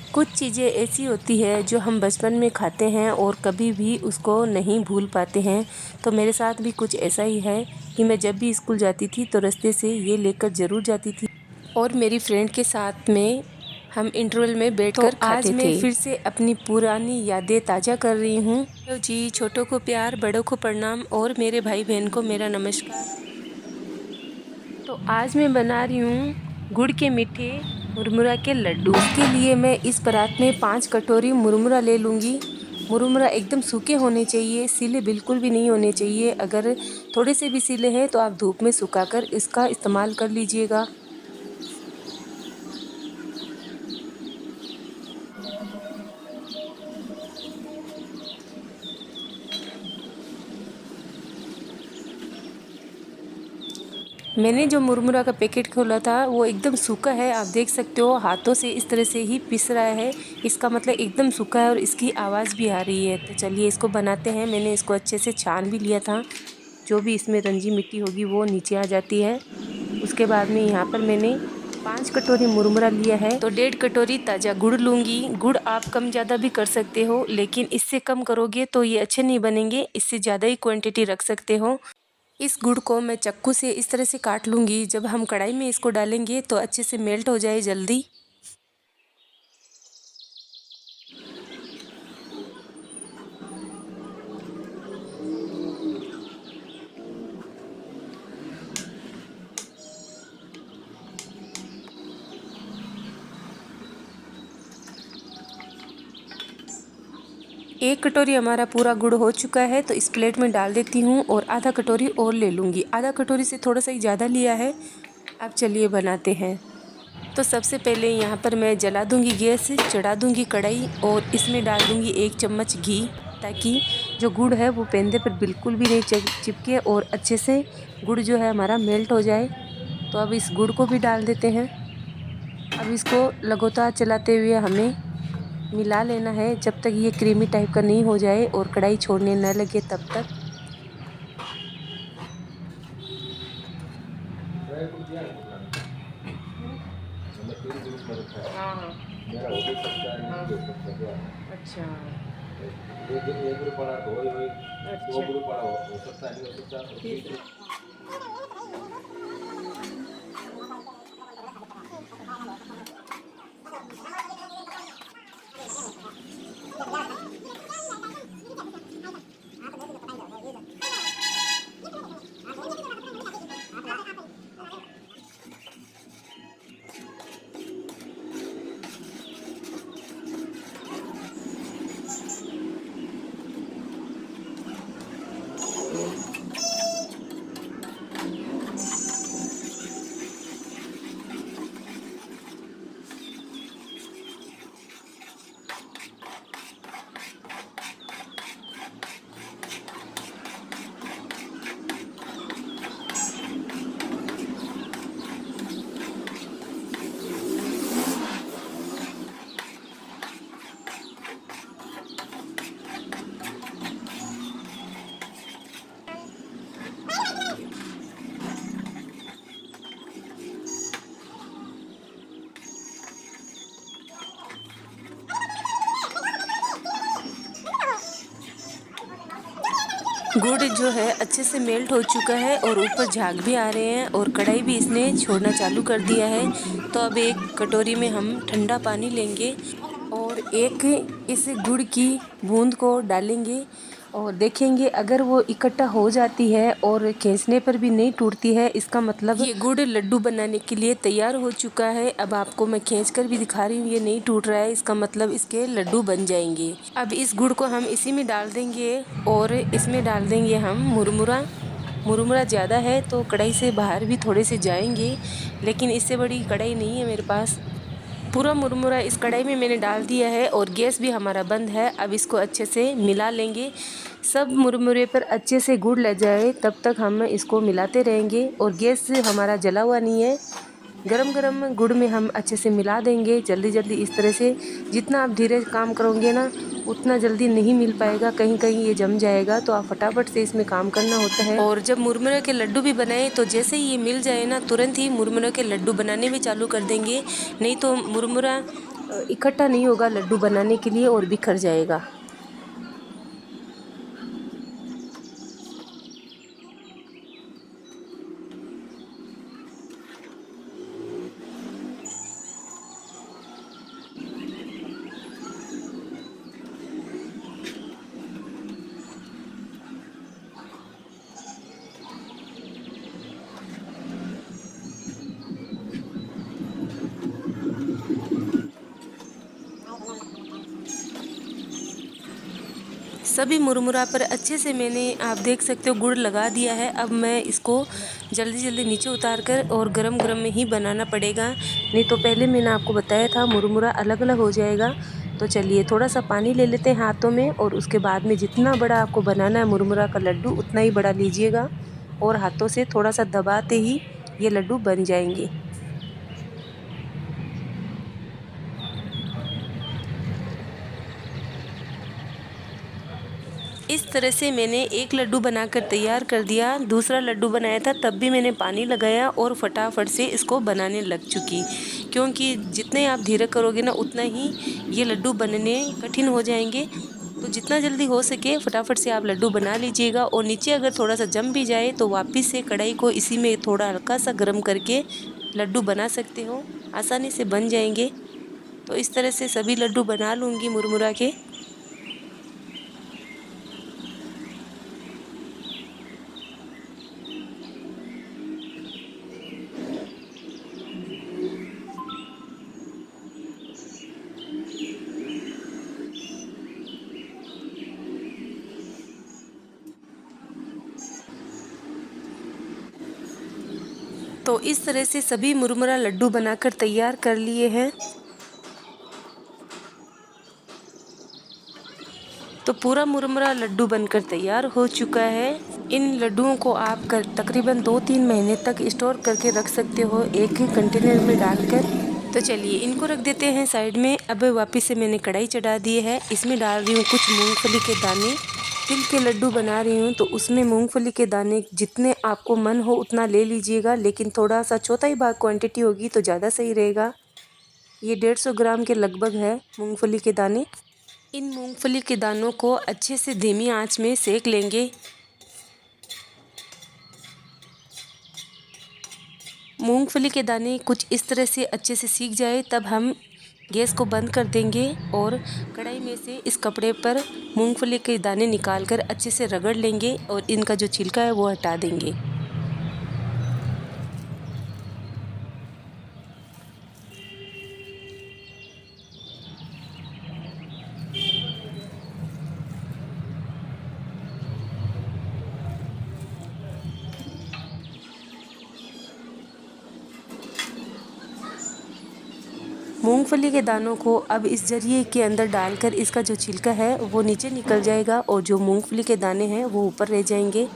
कुछ चीज़ें ऐसी होती है जो हम बचपन में खाते हैं और कभी भी उसको नहीं भूल पाते हैं। तो मेरे साथ भी कुछ ऐसा ही है कि मैं जब भी स्कूल जाती थी तो रास्ते से ये लेकर ज़रूर जाती थी और मेरी फ्रेंड के साथ में हम इंटरवल में बैठकर खाते थे। आज मैं फिर से अपनी पुरानी यादें ताज़ा कर रही हूँ। तो जी, छोटों को प्यार, बड़ों को प्रणाम और मेरे भाई बहन को मेरा नमस्कार। तो आज मैं बना रही हूँ गुड़ के मीठे मुरमुरा के लड्डू। इसके लिए मैं इस परात में 5 कटोरी मुरमुरा ले लूँगी। मुरमुरा एकदम सूखे होने चाहिए, सीले बिल्कुल भी नहीं होने चाहिए। अगर थोड़े से भी सीले हैं तो आप धूप में सुखाकर इसका इस्तेमाल कर लीजिएगा। मैंने जो मुरमुरा का पैकेट खोला था वो एकदम सूखा है, आप देख सकते हो हाथों से इस तरह से ही पिस रहा है। इसका मतलब एकदम सूखा है और इसकी आवाज़ भी आ रही है। तो चलिए इसको बनाते हैं। मैंने इसको अच्छे से छान भी लिया था, जो भी इसमें रंजी मिट्टी होगी वो नीचे आ जाती है। उसके बाद में यहाँ पर मैंने 5 कटोरी मुरमुरा लिया है, तो 1.5 कटोरी ताज़ा गुड़ लूँगी। गुड़ आप कम ज़्यादा भी कर सकते हो, लेकिन इससे कम करोगे तो ये अच्छे नहीं बनेंगे, इससे ज़्यादा ही क्वांटिटी रख सकते हो। इस गुड़ को मैं चाकू से इस तरह से काट लूँगी, जब हम कढ़ाई में इसको डालेंगे तो अच्छे से मेल्ट हो जाए जल्दी। एक कटोरी हमारा पूरा गुड़ हो चुका है, तो इस प्लेट में डाल देती हूँ और आधा कटोरी और ले लूँगी। आधा कटोरी से थोड़ा सा ही ज़्यादा लिया है। अब चलिए बनाते हैं। तो सबसे पहले यहाँ पर मैं जला दूँगी गैस, चढ़ा दूँगी कढ़ाई और इसमें डाल दूँगी 1 चम्मच घी, ताकि जो गुड़ है वो पेंदे पर बिल्कुल भी नहीं चिपके और अच्छे से गुड़ जो है हमारा मेल्ट हो जाए। तो अब इस गुड़ को भी डाल देते हैं। अब इसको लगातार चलाते हुए हमें मिला लेना है जब तक ये क्रीमी टाइप का नहीं हो जाए और कढ़ाई छोड़ने न लगे तब तक। हाँ हाँ, अच्छा अच्छा। गुड़ जो है अच्छे से मेल्ट हो चुका है और ऊपर झाग भी आ रहे हैं और कढ़ाई भी इसने छोड़ना चालू कर दिया है। तो अब एक कटोरी में हम ठंडा पानी लेंगे और एक इस गुड़ की बूंद को डालेंगे और देखेंगे अगर वो इकट्ठा हो जाती है और खींचने पर भी नहीं टूटती है, इसका मतलब ये गुड़ लड्डू बनाने के लिए तैयार हो चुका है। अब आपको मैं खींच कर भी दिखा रही हूँ, ये नहीं टूट रहा है, इसका मतलब इसके लड्डू बन जाएंगे। अब इस गुड़ को हम इसी में डाल देंगे और इसमें डाल देंगे हम मुरमुरा। मुरमुरा ज़्यादा है तो कढ़ाई से बाहर भी थोड़े से जाएंगे, लेकिन इससे बड़ी कढ़ाई नहीं है मेरे पास। पूरा मुरमुरा इस कढ़ाई में मैंने डाल दिया है और गैस भी हमारा बंद है। अब इसको अच्छे से मिला लेंगे। सब मुरमुरे पर अच्छे से गुड़ लग जाए तब तक हम इसको मिलाते रहेंगे और गैस हमारा जला हुआ नहीं है। गरम गरम गुड़ में हम अच्छे से मिला देंगे जल्दी जल्दी इस तरह से। जितना आप धीरे काम करोगे ना उतना जल्दी नहीं मिल पाएगा, कहीं कहीं ये जम जाएगा, तो आप फटाफट से इसमें काम करना होता है। और जब मुरमुरे के लड्डू भी बनाएं तो जैसे ही ये मिल जाए ना तुरंत ही मुरमुरे के लड्डू बनाने भी चालू कर देंगे, नहीं तो मुरमुरा इकट्ठा नहीं होगा लड्डू बनाने के लिए और बिखर जाएगा। सभी मुरमुरा पर अच्छे से मैंने आप देख सकते हो गुड़ लगा दिया है। अब मैं इसको जल्दी जल्दी नीचे उतार कर और गरम गरम में ही बनाना पड़ेगा, नहीं तो पहले मैंने आपको बताया था मुरमुरा अलग अलग हो जाएगा। तो चलिए थोड़ा सा पानी ले लेते हैं हाथों में और उसके बाद में जितना बड़ा आपको बनाना है मुरमुरा का लड्डू उतना ही बड़ा लीजिएगा और हाथों से थोड़ा सा दबाते ही ये लड्डू बन जाएंगे। इस तरह से मैंने एक लड्डू बनाकर तैयार कर दिया। दूसरा लड्डू बनाया था तब भी मैंने पानी लगाया और फटाफट से इसको बनाने लग चुकी, क्योंकि जितने आप धीरे करोगे ना उतना ही ये लड्डू बनने कठिन हो जाएंगे। तो जितना जल्दी हो सके फटाफट से आप लड्डू बना लीजिएगा। और नीचे अगर थोड़ा सा जम भी जाए तो वापस से कढ़ाई को इसी में थोड़ा हल्का सा गर्म करके लड्डू बना सकते हो, आसानी से बन जाएंगे। तो इस तरह से सभी लड्डू बना लूँगी मुरमुरा के। तो इस तरह से सभी मुरमुरा लड्डू बनाकर तैयार कर लिए हैं। तो पूरा मुरमुरा लड्डू बनकर तैयार हो चुका है। इन लड्डुओं को आप तकरीबन 2-3 महीने तक स्टोर करके रख सकते हो एक ही कंटेनर में डालकर। तो चलिए इनको रख देते हैं साइड में। अब वापस से मैंने कढ़ाई चढ़ा दी है, इसमें डाल रही हूँ कुछ मूंगफली के दाने। तिल के लड्डू बना रही हूँ तो उसमें मूंगफली के दाने जितने आपको मन हो उतना ले लीजिएगा, लेकिन थोड़ा सा चौथाई भाग क्वांटिटी होगी तो ज़्यादा सही रहेगा। ये 150 ग्राम के लगभग है मूंगफली के दाने। इन मूंगफली के दानों को अच्छे से धीमी आंच में सेक लेंगे। मूंगफली के दाने कुछ इस तरह से अच्छे से सीख जाए तब हम गैस को बंद कर देंगे और कढ़ाई में से इस कपड़े पर मूंगफली के दाने निकालकर अच्छे से रगड़ लेंगे और इनका जो छिलका है वो हटा देंगे। मूंगफली के दानों को अब इस जरिए के अंदर डालकर इसका जो छिलका है वो नीचे निकल जाएगा और जो मूंगफली के दाने हैं वो ऊपर रह जाएंगे।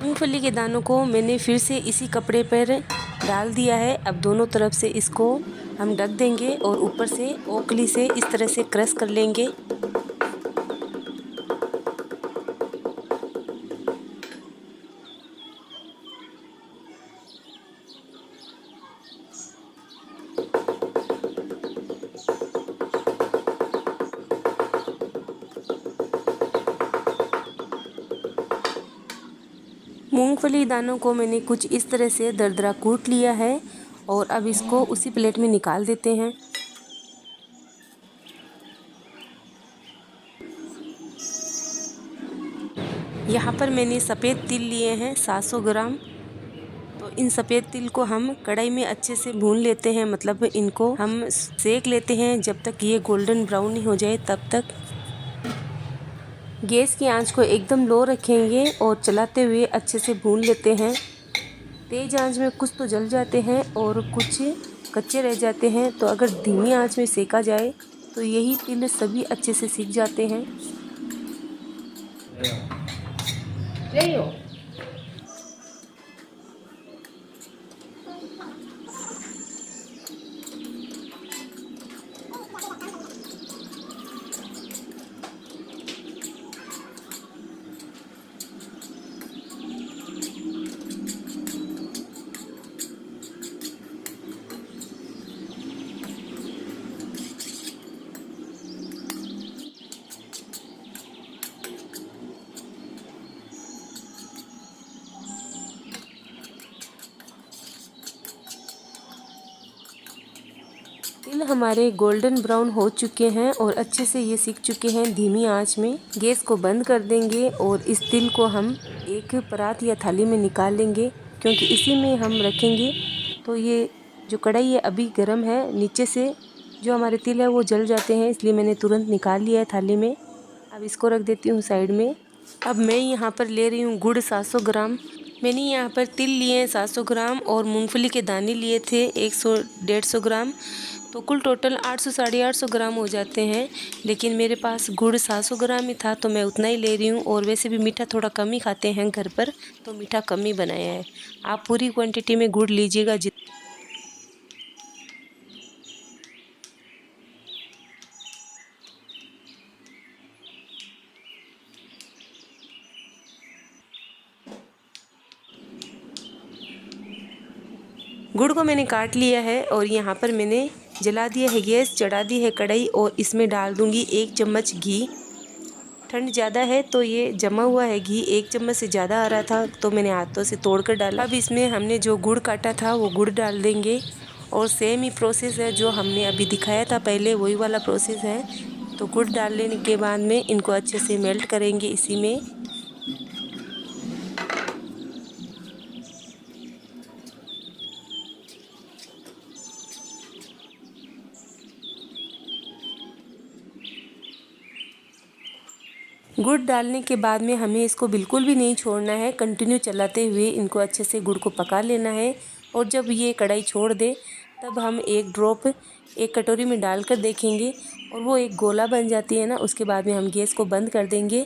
मूंगफली के दानों को मैंने फिर से इसी कपड़े पर डाल दिया है। अब दोनों तरफ से इसको हम ढक देंगे और ऊपर से ओखली से इस तरह से क्रश कर लेंगे। मूंगफली दानों को मैंने कुछ इस तरह से दरदरा कूट लिया है और अब इसको उसी प्लेट में निकाल देते हैं। यहाँ पर मैंने सफ़ेद तिल लिए हैं 700 ग्राम। तो इन सफ़ेद तिल को हम कढ़ाई में अच्छे से भून लेते हैं, मतलब इनको हम सेक लेते हैं जब तक ये गोल्डन ब्राउन नहीं हो जाए तब तक। गैस की आंच को एकदम लो रखेंगे और चलाते हुए अच्छे से भून लेते हैं। तेज़ आंच में कुछ तो जल जाते हैं और कुछ कच्चे रह जाते हैं, तो अगर धीमी आंच में सेका जाए तो यही तिल सभी अच्छे से सीख जाते हैं। तिल हमारे गोल्डन ब्राउन हो चुके हैं और अच्छे से ये सीख चुके हैं धीमी आंच में। गैस को बंद कर देंगे और इस तिल को हम एक परात या थाली में निकाल लेंगे, क्योंकि इसी में हम रखेंगे तो ये जो कढ़ाई है अभी गर्म है, नीचे से जो हमारे तिल है वो जल जाते हैं, इसलिए मैंने तुरंत निकाल लिया है थाली में। अब इसको रख देती हूँ साइड में। अब मैं यहाँ पर ले रही हूँ गुड़ 700 ग्राम। मैंने यहाँ पर तिल लिए हैं 700 ग्राम और मूंगफली के दाने लिए थे 100-150 ग्राम, तो कुल टोटल 800-850 ग्राम हो जाते हैं। लेकिन मेरे पास गुड़ 700 ग्राम ही था तो मैं उतना ही ले रही हूँ। और वैसे भी मीठा थोड़ा कम ही खाते हैं घर पर, तो मीठा कम ही बनाया है। आप पूरी क्वांटिटी में गुड़ लीजिएगा। गुड़ को मैंने काट लिया है और यहाँ पर मैंने जला दिया है गैस, चढ़ा दी है कढ़ाई और इसमें डाल दूँगी 1 चम्मच घी। ठंड ज़्यादा है तो ये जमा हुआ है घी 1 चम्मच से ज़्यादा आ रहा था, तो मैंने हाथों से तोड़ कर डाला। अब इसमें हमने जो गुड़ काटा था वो गुड़ डाल देंगे और सेम ही प्रोसेस है जो हमने अभी दिखाया था पहले, वही वाला प्रोसेस है। तो गुड़ डाल लेने के बाद में इनको अच्छे से मेल्ट करेंगे इसी में। गुड़ डालने के बाद में हमें इसको बिल्कुल भी नहीं छोड़ना है, कंटिन्यू चलाते हुए इनको अच्छे से गुड़ को पका लेना है। और जब ये कढ़ाई छोड़ दे तब हम एक ड्रॉप एक कटोरी में डालकर देखेंगे और वो एक गोला बन जाती है ना, उसके बाद में हम गैस को बंद कर देंगे।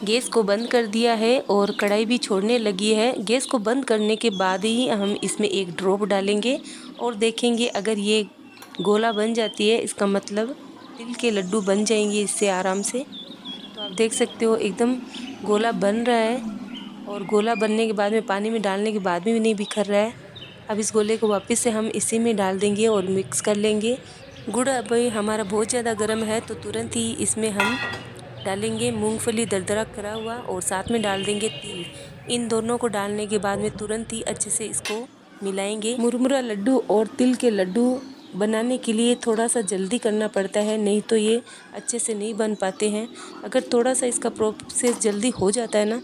गैस को बंद कर दिया है और कढ़ाई भी छोड़ने लगी है। गैस को बंद करने के बाद ही हम इसमें एक ड्रॉप डालेंगे और देखेंगे अगर ये गोला बन जाती है इसका मतलब तिल के लड्डू बन जाएंगे इससे आराम से। तो आप देख सकते हो एकदम गोला बन रहा है और गोला बनने के बाद में पानी में डालने के बाद भी नहीं बिखर रहा है। अब इस गोले को वापस से हम इसी में डाल देंगे और मिक्स कर लेंगे। गुड़ अभी हमारा बहुत ज़्यादा गर्म है तो तुरंत ही इसमें हम डालेंगे मूंगफली दरदरा करा हुआ और साथ में डाल देंगे तिल। इन दोनों को डालने के बाद में तुरंत ही अच्छे से इसको मिलाएंगे। मुरमुरा लड्डू और तिल के लड्डू बनाने के लिए थोड़ा सा जल्दी करना पड़ता है, नहीं तो ये अच्छे से नहीं बन पाते हैं। अगर थोड़ा सा इसका प्रोसेस जल्दी हो जाता है ना,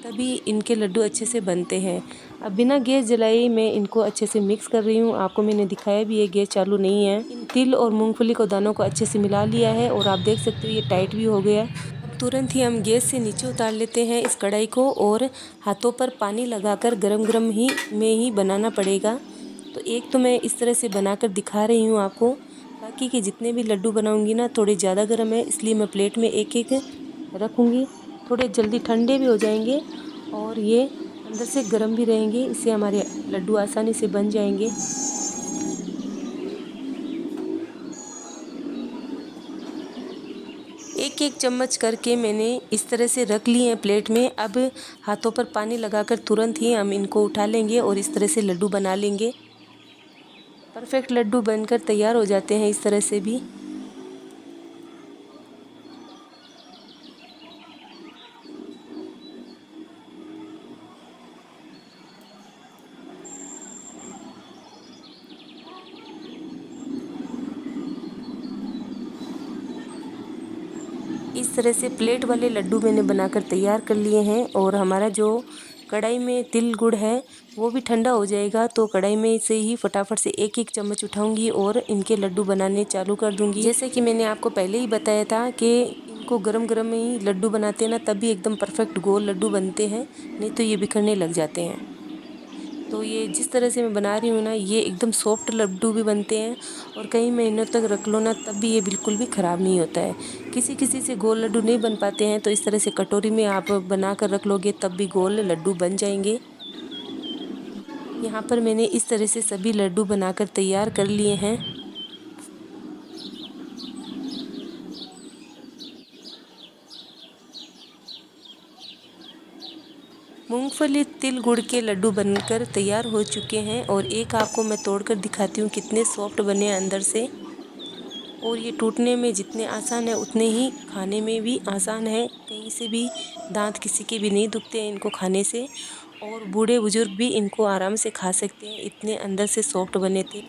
तभी इनके लड्डू अच्छे से बनते हैं। अब बिना गैस जलाई मैं इनको अच्छे से मिक्स कर रही हूँ। आपको मैंने दिखाया भी है, गैस चालू नहीं है। इन तिल और मूंगफली को दानों को अच्छे से मिला लिया है और आप देख सकते हो ये टाइट भी हो गया है। अब तुरंत ही हम गैस से नीचे उतार लेते हैं इस कढ़ाई को और हाथों पर पानी लगाकर गरम गरम ही बनाना पड़ेगा। तो एक तो मैं इस तरह से बनाकर दिखा रही हूँ आपको, बाकी के जितने भी लड्डू बनाऊँगी ना थोड़े ज़्यादा गर्म है, इसलिए मैं प्लेट में एक एक रखूँगी। थोड़े जल्दी ठंडे भी हो जाएंगे और ये अंदर से गर्म भी रहेंगे, इससे हमारे लड्डू आसानी से बन जाएंगे। एक एक चम्मच करके मैंने इस तरह से रख लिए हैं प्लेट में। अब हाथों पर पानी लगाकर तुरंत ही हम इनको उठा लेंगे और इस तरह से लड्डू बना लेंगे। परफेक्ट लड्डू बनकर तैयार हो जाते हैं इस तरह से भी। इस तरह से प्लेट वाले लड्डू मैंने बनाकर तैयार कर लिए हैं और हमारा जो कढ़ाई में तिल गुड़ है वो भी ठंडा हो जाएगा। तो कढ़ाई में से ही फटाफट से एक एक चम्मच उठाऊंगी और इनके लड्डू बनाने चालू कर दूंगी। जैसे कि मैंने आपको पहले ही बताया था कि इनको गरम गरम में ही लड्डू बनाते हैं ना, तभी एकदम परफेक्ट गोल लड्डू बनते हैं, नहीं तो ये बिखरने लग जाते हैं। तो ये जिस तरह से मैं बना रही हूँ ना, ये एकदम सॉफ्ट लड्डू भी बनते हैं और कई महीनों तक रख लो ना तब भी ये बिल्कुल भी ख़राब नहीं होता है। किसी किसी से गोल लड्डू नहीं बन पाते हैं तो इस तरह से कटोरी में आप बना कर रख लोगे तब भी गोल लड्डू बन जाएंगे। यहाँ पर मैंने इस तरह से सभी लड्डू बनाकर तैयार कर लिए हैं। मूंगफली तिल गुड़ के लड्डू बनकर तैयार हो चुके हैं और एक आपको मैं तोड़कर दिखाती हूँ कितने सॉफ्ट बने हैं अंदर से। और ये टूटने में जितने आसान है उतने ही खाने में भी आसान है। कहीं से भी दांत किसी के भी नहीं दुखते हैं इनको खाने से और बूढ़े बुजुर्ग भी इनको आराम से खा सकते हैं, इतने अंदर से सॉफ्ट बने थे।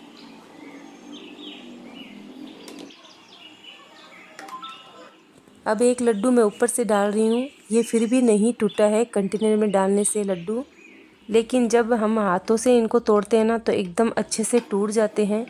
अब एक लड्डू मैं ऊपर से डाल रही हूँ। ये फिर भी नहीं टूटा है कंटेनर में डालने से लड्डू, लेकिन जब हम हाथों से इनको तोड़ते हैं ना तो एकदम अच्छे से टूट जाते हैं।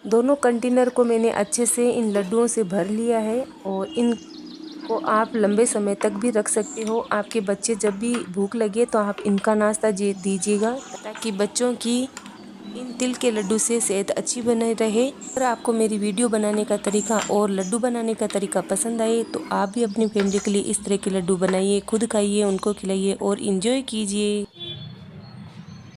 दोनों कंटेनर को मैंने अच्छे से इन लड्डुओं से भर लिया है और इनको आप लंबे समय तक भी रख सकते हो। आपके बच्चे जब भी भूख लगे तो आप इनका नाश्ता दीजिएगा ताकि बच्चों की इन तिल के लड्डू से सेहत अच्छी बनी रहे। अगर आपको मेरी वीडियो बनाने का तरीका और लड्डू बनाने का तरीका पसंद आए तो आप भी अपनी फैमिली के लिए इस तरह के लड्डू बनाइए, खुद खाइए, उनको खिलाइए और इन्जॉय कीजिए।